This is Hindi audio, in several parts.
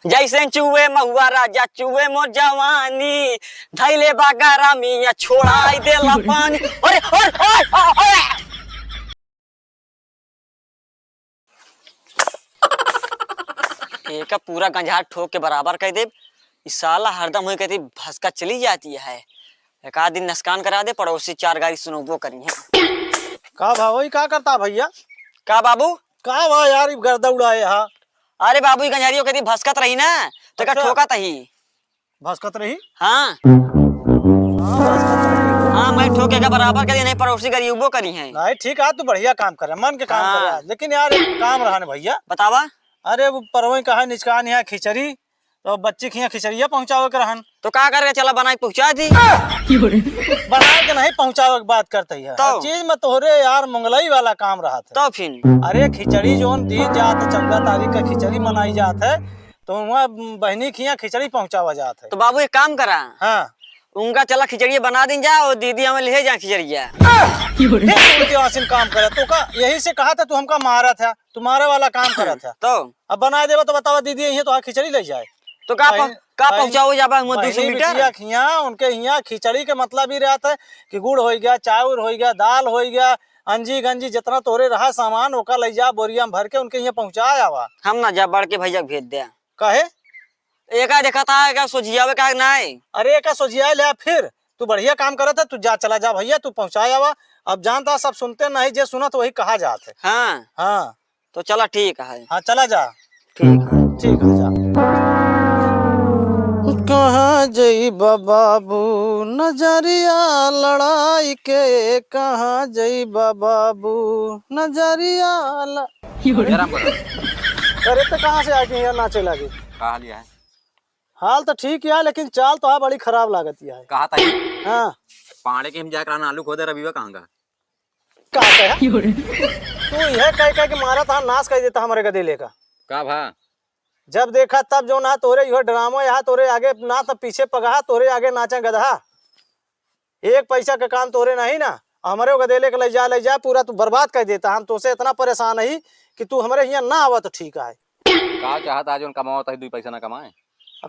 जैसे चुए महुआ राजा चुए मोर जवानी धैले बागारा मिया छोड़ाई देला पानी। अरे ओए ओए ओए एक पूरा गंजा ठोक के बराबर कह दे। इस साला हरदम हुई कहती भसका चली जाती है। एक आध दिन नस्कान करा दे पड़ोसी 4 गाड़ी सुनोबो करी है। का भाई का करता भैया? का बाबू का भाई यार गर्दा उड़ाए हा? अरे बाबू गंजारियों कहती भसकत रही ना तो का अच्छा। ठोकत ही। भसकत रही? हाँ भसकत रही। हाँ मैं ठोके का बराबर करी नहीं पड़ोसी गरीबों करी है। नहीं ठीक है, तू बढ़िया काम कर रहा, मन के काम कर रहा है। लेकिन यार एक काम रहा ना भैया। बतावा। अरे वो परवई कहा निचकान यहाँ खिचड़ी तो बच्ची के यहाँ खिचड़िया पहुँचावे के रहन तो का करके चला बना के पहुंचा दी। बना के नहीं पहुँचावे के बात करते है। तो? हर चीज में तोहरे यार मंगलई वाला काम रहा था। तो फिर अरे खिचड़ी जोन दी जात 14 तारीख का खिचड़ी मनाई जात है तो वहाँ बहनी के यहाँ खिचड़ी पहुँचावा जात है। तो बाबू एक काम करा हाँ उनका चला खिचड़िया बना दी जा और दीदी हमें ले जा खिचड़िया। आसिन काम करे तो का यही से कहा था तू हमका मारा था, तुम्हारे वाला काम करा था। तो अब बना देवा तो बतावा दीदी यही तो खिचड़ी ले जाए तो का पहुंचाओ जा 200 मीटर खिया उनके यहाँ खिचड़ी के मतलब ही रहता है कि गुड़ हो गया, चाउर हो गया, दाल हो गया, अंजी गंजी जितना तोरे रहा सामान ओका ले जा बोरिया में भर के उनके यहाँ पहुँचाया आवा। हम ना जा बढ़ के भैया भेज दे कहे एक देखा था क्या सोचिया का नहीं। अरे का सोचिया ले फिर तू बढ़िया काम करत है, तू जा चला जा भैया, तू पहुँचाया आवा। अब जानता सब सुनते नहीं, जे सुनत वही कहा जात है। हाँ हाँ तो चला ठीक है। हाँ चला जा। ठीक है ठीक है जा। कहाँ जइबा बाबू नजरिया लड़ाई के, कहाँ जइबा बाबू नजरिया अरे तो कहाँ से आके यहाँ नाचे लगे? कहा लिया है? हाल तो ठीक है लेकिन चाल तो है बड़ी खराब लागत है। कहा था हाँ पाड़े के हम जाकर आलू खोदे रविवा कहाँ का कहा तू यह कह के मारा था नाश कर देता हमारे गदेले का भा जब देखा तब जो ना तोरे यह ड्रामा यहाँ तोरे आगे ना तो पीछे पगहा तोरे आगे नाचा गधा। एक पैसा का काम तोरे नहीं ना, हमारे गदेले के ले जा पूरा तू बर्बाद कर देता। हम तो से इतना परेशान है कि तू हमारे यहाँ ना आवा तो ठीक है। का चाहता आज कमाओ तो 2 पैसा ना कमाए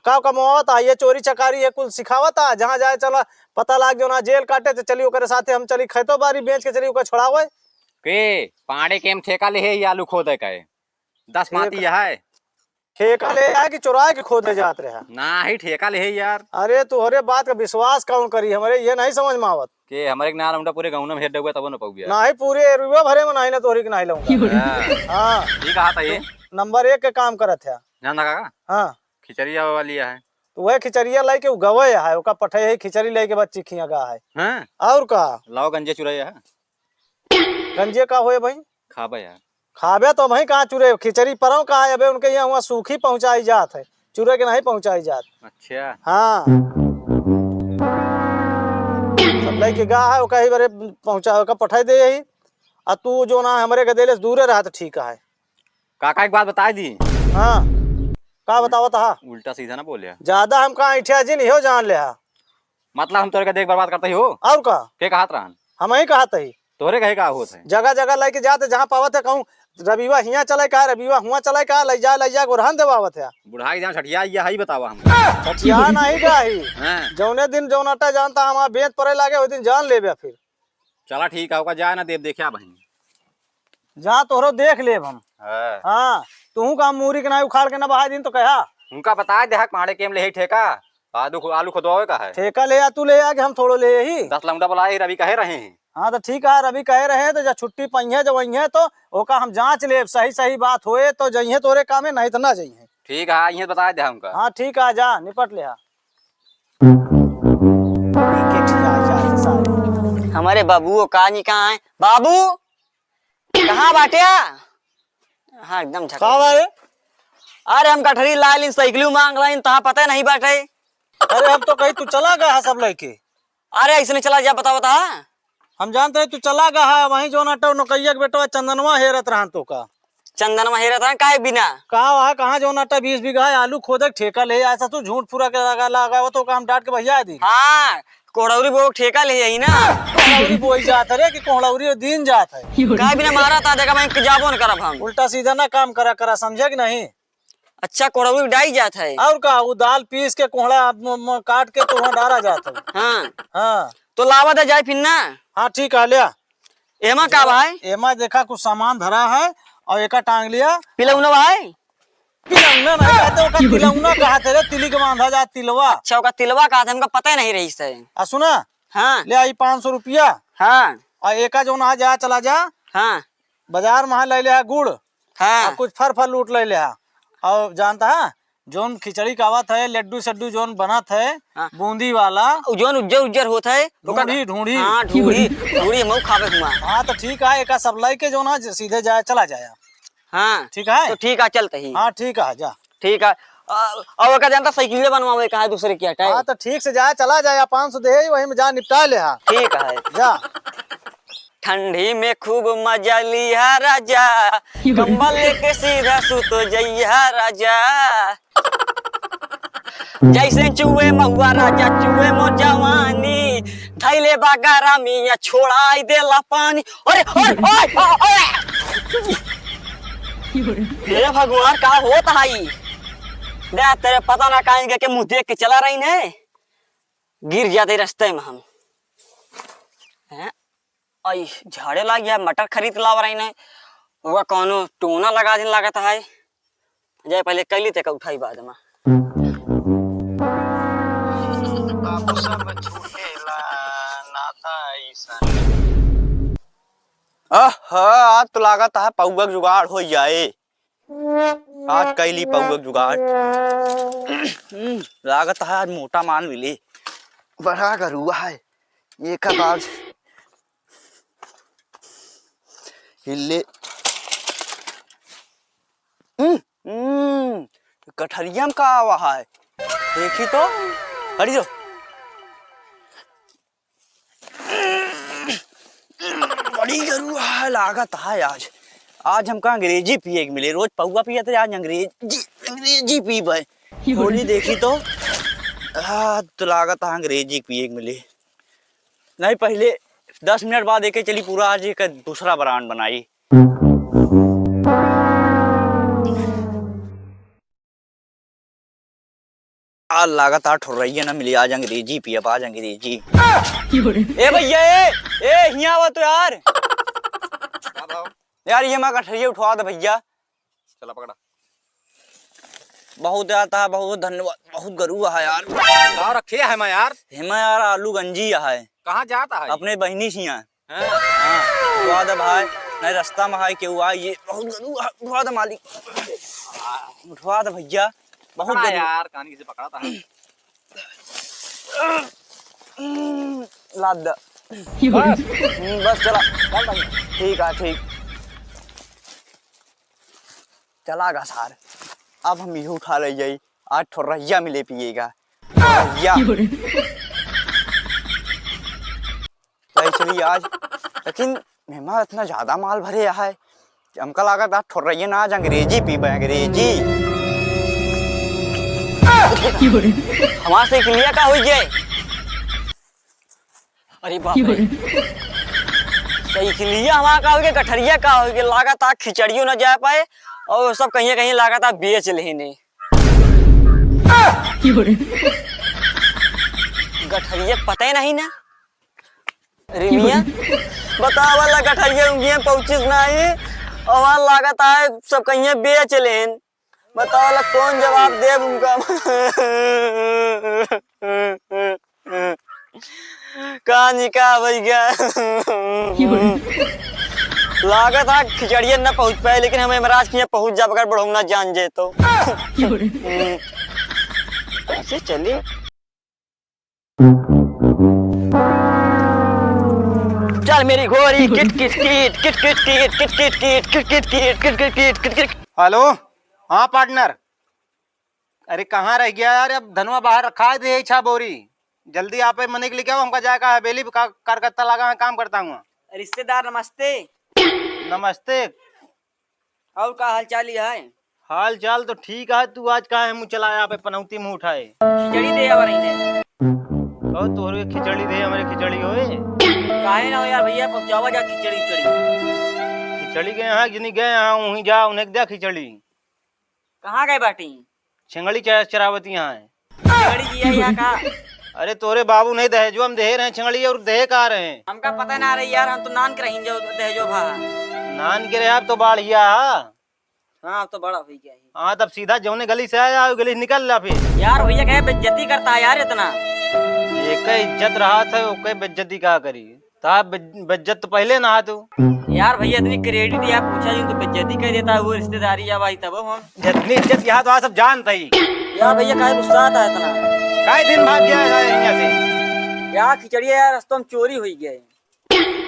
का कमावत आ ये चोरी चकारी है कुल सिखावत आ जहाँ जाए चला पता लाग जो ना जेल काटे तो चली ओकरे साथे हम चली खेतो बारी बेच के चली ओकर छोड़ावे के पाड़े के हम ठेका ले है आलू खोदे का 10 माती है ठेका ले आए कि चुराए के खोदे जात रहे ना ही ठेका ले है यार। अरे तुहरे बात का विश्वास कौन करी, हमारे ये नहीं समझ में आवत के हमारे नाल उंडा पूरे गाँव में हेड हुआ तब न पाऊ गया ना ही पूरे रुपया भरे में नहीं ना तोहरी के नहीं लूंगा। हाँ ये कहा था ये नंबर 1 के काम करत है। ध्यान रखा हाँ खिचड़िया वाली है तो वह खिचड़िया लाई के गवे है ओका पठे है खिचड़ी लाई के बच्ची खिया गा है। हाँ और का लाओ गंजे चुराया है गंजे का होए भाई खाबा यार खाबे तो भाई कहाँ चुरे खिचड़ी परव कहा है उनके यहाँ वहाँ सूखी पहुँचाई जात है, चुरे के नहीं पहुँचाई जात। अच्छा हाँ सब लाई के गा है ओका ही बारे पहुँचा का पठाई दे यही। और तू जो ना हमारे गदेले से दूरे रहा तो ठीक है। काका एक बात बता दी। हाँ का बतावत हा उल्टा सीधा ना बोलिया ज्यादा हम कहा ऐठिया जी नहीं हो जान ले हा। मतलब हम तोरे का देख बर्बाद करते ही हो और का के कहत रहन हम ही कहा ही तोरे कहे का होत है जगह जगह लेके जाते जहाँ पावत है कहूँ रविवा हिया चले का रविवा हुआ चले का ले जा गोरहन देवावत है बुढ़ाई जान छठिया ये ही बतावा हम छठिया नहीं गाही हैं जौने दिन जौनाटा जानता हमारा बेंत पड़े लागे उस दिन जान लेबे फिर। चला ठीक है होगा जाए ना देव देखिया बहन जहाँ तोहरो देख लेब हम। है हाँ तू का मूरी के ना उखाड़ के ना बहा दिन तो कहा उनका बता दे पाड़े केम ले ही ठेका आलू खुदवावे का है ठेका ले आ तू ले आ कि हम थोड़ो ले ही 10 लौंडा बुलाए रवि कहे रहे हैं। हाँ तो ठीक है रवि कहे रहे हैं तो जब छुट्टी पहिए जब वही है तो ओका हम जांच ले सही सही बात होए तो जइए तोरे काम है नहीं तो ना जइए। ठीक है ये बता दे हमका। हाँ ठीक है जा निपट ले हमारे बाबू कहानी कहाँ है बाबू कहाँ बाटिया। हाँ एकदम अरे हम कठरी लाल साइकिल मांग रहे तहा पता नहीं बाटे। अरे हम तो कहीं तू चला गया सब लड़के। अरे ऐसे चला जा बता बता हम जानते हैं तू चला गया है वहीं जो नटो नकैया के बेटवा चंदनवा हेरत रहा तो का चंदनवा हेरत रहा काहे बिना कहाँ जो नटा 20 बीघा है आलू खोदे ठेका ले ऐसा तू झूठ पूरा के लगा तो काम डांट के भैया दी। हाँ कोहड़ौरी वो ठेका ले यही ना कोहड़ौरी बोई जात रे कि कोहड़ौरी दिन जात है काहे बिना मारा था देखा मैं जाबो न करब हम उल्टा सीधा ना काम करा समझे कि नहीं। अच्छा कोड़वी डाई जात है। और का वो दाल पीस के कोहड़ा काट के तो वहाँ डाला जाता है। हाँ हाँ तो लावा दे जाए फिर ना। हाँ ठीक है लिया। एमा का भाई? एमा देखा कुछ सामान धरा है और एक टांग लिया। पिलौना भाई? तिलौना नहीं कहते, ओका तिलौना कहा तेरे, तिली के बांधा जा तिलवा। अच्छा ओका तिलवा कहा था, हमका पता ही नहीं रही से। आ सुना हाँ ले आई 500 रुपया। हाँ और एका जो ना जा चला जा हाँ बाजार में ले लिया गुड़ हाँ। और कुछ फल लूट ले लिया। और जानता है जोन खिचड़ी कावत है लड्डू सड्डू जोन बनत है हाँ। बूंदी वाला जोन उज्जर उज्जर होता है ढूंढी ढूंढी। हाँ ढूंढी ढूंढी हम खावे हुआ। हाँ तो ठीक है एका सब लाई के जो ना सीधे जाए चला जाया। हाँ ठीक है तो ठीक है चलते ही। हाँ ठीक है जा। ठीक है और का जानता साइकिल बनवावे कहा दूसरे की हटाए। हाँ तो ठीक से जाए चला जाए 500 दे वही में जा निपटा ले। हाँ ठीक है जा। ठंडी में खूब मजा लिया राजा, कंबल लेके सीधा सुत जइया राजा। जैसे चूहे महुआ राजा चूहे मो जवानी, धैले बागारा मिया छोड़ाई देला पानी। अरे हे भगवान का होता है दे तेरे पता ना कहेंगे के मुंह देख के चला रही है, गिर जाते रास्ते में हम। आई झाड़े लाग गया, मटर खरीद लाव रही ने वो कोनो टोना लगा दिन लागत है। जाए पहले कैली ते का उठाई बाद में। बाबू सब छूटेला नाता ऐसा। आज तो लागत है पौवा के जुगाड़ हो जाए। आज कैली पौवा के जुगाड़ लागत है आज मोटा मान मिले। बड़ा गरुआ है एक आज हिले। कठरिया में का आवा है देखी तो हरी जो बड़ी गरुआ है लागत है आज। आज हमका अंग्रेजी पिए के मिले, रोज पौवा पिए थे आज अंग्रेजी पी भाई। होली देखी तो तो लागत है अंग्रेजी पिए के मिले। नहीं पहले 10 मिनट बाद एक चली पूरा आज एक दूसरा ब्रांड बनाई। आज लागत आ ठुर्रैया ना मिली, आज अंग्रेजी पिए आज अंग्रेजी। ए भैया ए हिया आवा तो यार। यार ये मैं कठरिया उठवा दे भैया। चला पकड़ा। बहुत आता है, बहुत धन्यवाद। बहुत गरुआ है यार। कहाँ रखे है मैं यार? हेमा यार आलू गंजी है। कहाँ जाता है? अपने बहनी सिया। हाँ? उठवा दे भाई, नहीं रास्ता में है केहू आई ये बहुत गरुआ। उठवा दे मालिक, उठवा दे भैया। बहुत पकड़ा यार, कहानी से पकड़ा था। लाद दे बस चला। ठीक है ठीक चलागा सार। अब हम ये उठा ले जाई, आज ठुर्रैया मिले पिएगा भैया। चलिए आज लेकिन मेहमान इतना ज्यादा माल भरे है हमका लगा था ठुर्रैया ना आज अंग्रेजी पीबे अंग्रेजी। हमारे से क्लियर का हो जाए। अरे बाप रे साइकिलिया हमारा का होगे कठरिया का होगे लागत आ खिचड़ियों न जा पाए और सब कहीं कहीं लागत आ बेच लेने। गठरिया पता ही नहीं ना रिमिया बता वाला गठरिया उंगिया पहुंचिस नहीं और लागत है सब कहीं बेच लेन। बताओ वाला कौन जवाब दे उनका। कहानी का भैया लागत है खिचड़िया न पहुंच पाए लेकिन हमें महाराज के यहाँ पहुंच जा बगैर बढ़ोना जान जे तो कैसे चले। चल मेरी घोड़ी kit kit kit kit kit kit kit kit kit kit kit kit kit kit kit kit kit. Hello हाँ पार्टनर। अरे कहाँ रह गया यार, अब धनुआ बाहर रखा दे इच्छा बोरी जल्दी आप मने के लिए क्या हमका जाएगा हवेली कार्यकर्ता लगा मैं काम करता हूँ। रिश्तेदार नमस्ते। नमस्ते। और का हाल चाल है? हाल चाल तो ठीक है। तू आज कहा है मुँह चलाया पे पनौती मुँह उठाए खिचड़ी दे रही और तोहरे खिचड़ी दे हमारे खिचड़ी होए काहे ना हो यार भैया पहुंचावा जा खिचड़ी खिचड़ी खिचड़ी गए यहाँ जिन्हीं गए यहाँ वहीं जा उन्हें दे खिचड़ी। कहाँ गए बाटी? छिंगड़ी चरावती यहाँ है। गाड़ी जी है यहाँ का? अरे तोरे बाबू नहीं दहेजो हम दे रहे हैं छिंगड़ी और दहे कहा रहे हैं। हमका पता ना रही यार, हम तो नान के रही जो दहेजो भा। नान के रहे आप तो बाढ़िया। हाँ अब तो बड़ा हो गया है। हाँ तब सीधा जौने गली से आया गली से निकल ला फिर। यार भैया कहे बेइज्जती करता है यार इतना। एक इज्जत रहा था ओके बेइज्जती का करी था। बेइज्जत तो पहले ना तू। यार भैया इतनी क्रेडिट या पूछा जी तो बेइज्जती कर देता है वो रिश्तेदारी या भाई तब हम। जितनी इज्जत यहाँ तो आज सब जानता ही। यार भैया काहे गुस्सा आता है इतना? काहे दिन भाग गया है यहाँ से? यार खिचड़िया यार रास्ते में चोरी हुई गया है।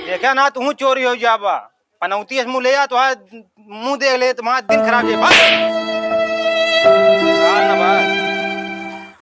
देखा ना तू चोरी हो जाबा पनौती मुँह ले जा तो मुँह देख ले तुम्हारा दिन खराब है।